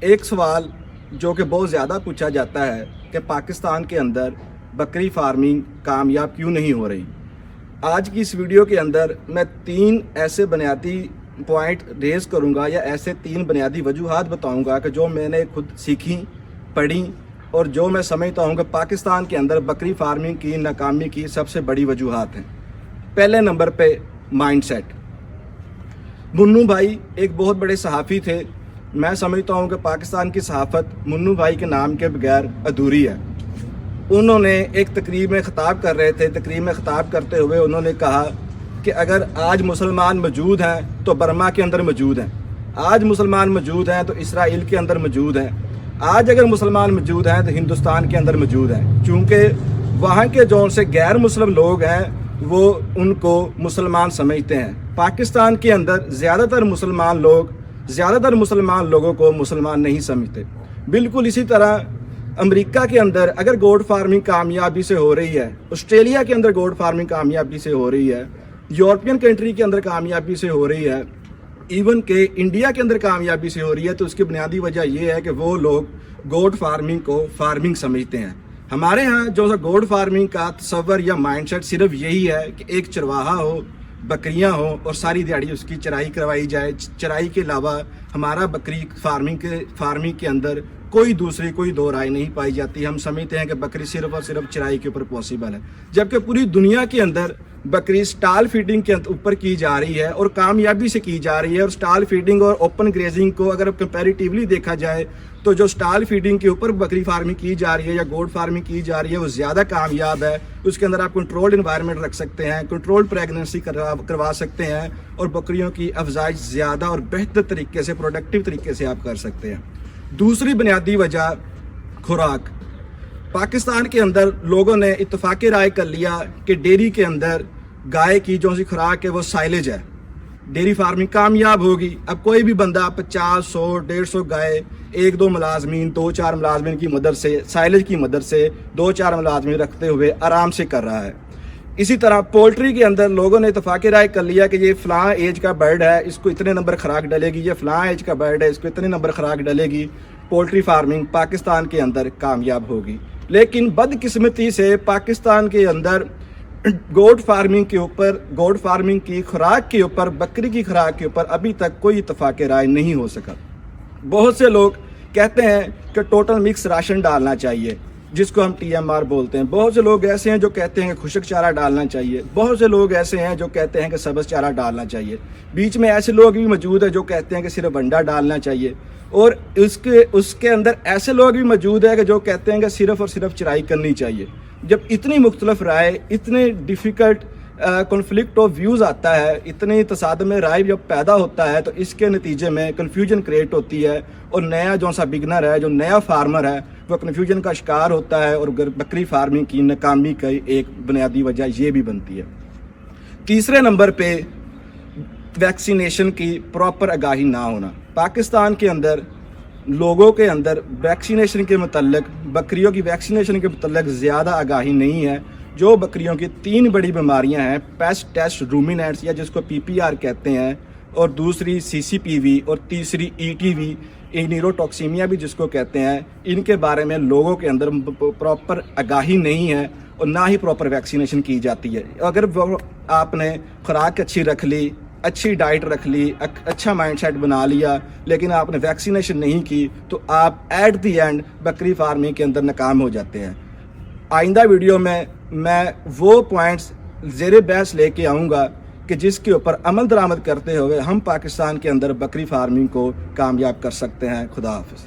ایک سوال جو کہ بہت زیادہ پوچھا جاتا ہے کہ پاکستان کے اندر بکری فارمنگ کامیاب کیوں نہیں ہو رہی۔ آج کی اس ویڈیو کے اندر میں 3 ایسے بنیادی پوائنٹ ریز کروں گا یا ایسے 3 بنیادی وجوہات بتاؤں گا کہ جو میں نے خود سیکھی، پڑھی اور جو میں سمجھتا ہوں کہ پاکستان کے اندر بکری فارمنگ کی ناکامی کی سب سے بڑی وجوہات ہیں۔ پہلے نمبر پہ مائنڈ سیٹ۔ منو بھائی ایک بہت بڑے صحافی تھے۔ میں سمجھتا ہوں کہ پاکستان کی صحافت منو بھائی کے نام کے بغیر ادھوری ہے۔ انہوں نے ایک تقریب میں خطاب کر رہے تھے، تقریب میں خطاب کرتے ہوئے انہوں نے کہا کہ اگر آج مسلمان موجود ہیں تو برما کے اندر موجود ہیں، آج مسلمان موجود ہیں تو اسرائیل کے اندر موجود ہیں، آج اگر مسلمان موجود ہیں تو ہندوستان کے اندر موجود ہیں، چونکہ وہاں کے جو سے غیر مسلم لوگ ہیں وہ ان کو مسلمان سمجھتے ہیں۔ پاکستان کے اندر زیادہ تر مسلمان لوگوں کو مسلمان نہیں سمجھتے۔ بالکل اسی طرح امریکہ کے اندر اگر گوٹ فارمنگ کامیابی سے ہو رہی ہے، آسٹریلیا کے اندر گوٹ فارمنگ کامیابی سے ہو رہی ہے، یورپین کنٹری کے اندر کامیابی سے ہو رہی ہے، ایون کہ انڈیا کے اندر کامیابی سے ہو رہی ہے، تو اس کی بنیادی وجہ یہ ہے کہ وہ لوگ گوٹ فارمنگ کو فارمنگ سمجھتے ہیں۔ ہمارے ہاں جو گوٹ فارمنگ کا تصور یا مائنڈ سیٹ صرف یہی ہے کہ ایک چرواہا ہو، بکریاں ہوں اور ساری دیہڑی اس کی چرائی کروائی جائے۔ چرائی کے علاوہ ہمارا بکری فارمنگ کے اندر کوئی دو رائے نہیں پائی جاتی۔ ہم سمجھتے ہیں کہ بکری صرف اور صرف چرائی کے اوپر پاسبل ہے، جبکہ پوری دنیا کے اندر بکری سٹال فیڈنگ کے اوپر کی جا رہی ہے اور کامیابی سے کی جا رہی ہے۔ اور سٹال فیڈنگ اور اوپن گریزنگ کو اگر کمپیریٹیولی دیکھا جائے تو جو سٹال فیڈنگ کے اوپر بکری فارمنگ کی جا رہی ہے یا گوٹ فارمنگ کی جا رہی ہے وہ زیادہ کامیاب ہے۔ اس کے اندر آپ کنٹرول انوائرمنٹ رکھ سکتے ہیں، کنٹرول پریگننسی کروا سکتے ہیں اور بکریوں کی افزائش زیادہ اور بہتر طریقے سے، پروڈکٹیو طریقے سے آپ کر سکتے ہیں۔ دوسری بنیادی وجہ خوراک۔ پاکستان کے اندر لوگوں نے اتفاق رائے کر لیا کہ ڈیری کے اندر گائے کی جو سی خوراک ہے وہ سائلیج ہے، ڈیری فارمنگ کامیاب ہوگی۔ اب کوئی بھی بندہ 50، 100، 150 گائے 1-2 ملازمین، 2-4 ملازمین کی مدد سے، سائلیج کی مدد سے 2-4 ملازمین رکھتے ہوئے آرام سے کر رہا ہے۔ اسی طرح پولٹری کے اندر لوگوں نے اتفاق رائے کر لیا کہ یہ فلاں ایج کا برڈ ہے، اس کو اتنے نمبر خوراک ڈلے گی، یہ فلاں ایج کا برڈ ہے، اس کو اتنے نمبر خوراک ڈلے گی۔ پولٹری فارمنگ پاکستان کے اندر کامیاب ہوگی۔ لیکن بدقسمتی سے پاکستان کے اندر گوٹ فارمنگ کی خوراک کے اوپر، بکری کی خوراک کے اوپر ابھی تک کوئی اتفاق رائے نہیں ہو سکا۔ بہت سے لوگ کہتے ہیں کہ ٹوٹل مکس راشن ڈالنا چاہیے، جس کو ہم TMR بولتے ہیں۔ بہت سے لوگ ایسے ہیں جو کہتے ہیں کہ خشک چارہ ڈالنا چاہیے، بہت سے لوگ ایسے ہیں جو کہتے ہیں کہ سبز چارہ ڈالنا چاہیے، بیچ میں ایسے لوگ بھی موجود ہیں جو کہتے ہیں کہ صرف انڈا ڈالنا چاہیے، اور اس کے اندر ایسے لوگ بھی موجود ہیں کہ جو کہتے ہیں کہ صرف اور صرف چرائی کرنی چاہیے۔ جب اتنی مختلف رائے، اتنے ڈیفیکلٹ کنفلکٹ آف ویوز آتا ہے، اتنی تصادم رائے جب پیدا ہوتا ہے تو اس کے نتیجے میں کنفیوژن کریٹ ہوتی ہے، اور نیا جو سا بگنر ہے، جو نیا فارمر ہے، وہ کنفیوژن کا شکار ہوتا ہے، اور بکری فارمنگ کی ناکامی کا ایک بنیادی وجہ یہ بھی بنتی ہے۔ تیسرے نمبر پہ ویکسینیشن کی پراپر آگاہی نہ ہونا۔ پاکستان کے اندر لوگوں کے اندر ویکسینیشن کے متعلق، بکریوں کی ویکسینیشن کے متعلق زیادہ آگاہی نہیں ہے۔ جو بکریوں کی 3 بڑی بیماریاں ہیں، پیسٹ ٹیسٹ رومینٹس یا جس کو PPR کہتے ہیں، اور دوسری CCPV، اور تیسری ETV نیروٹاکسیمیا بھی جس کو کہتے ہیں، ان کے بارے میں لوگوں کے اندر پراپر آگاہی نہیں ہے اور نہ ہی پراپر ویکسینیشن کی جاتی ہے۔ اگر آپ نے خوراک اچھی رکھ لی، اچھی ڈائٹ رکھ لی، اچھا مائنڈ سیٹ بنا لیا، لیکن آپ نے ویکسینیشن نہیں کی تو آپ ایٹ دی اینڈ بکری فارمنگ کے اندر ناکام ہو جاتے ہیں۔ آئندہ ویڈیو میں وہ پوائنٹس زیر بحث لے کے آؤں گا کہ جس کے اوپر عمل درآمد کرتے ہوئے ہم پاکستان کے اندر بکری فارمنگ کو کامیاب کر سکتے ہیں۔ خدا حافظ۔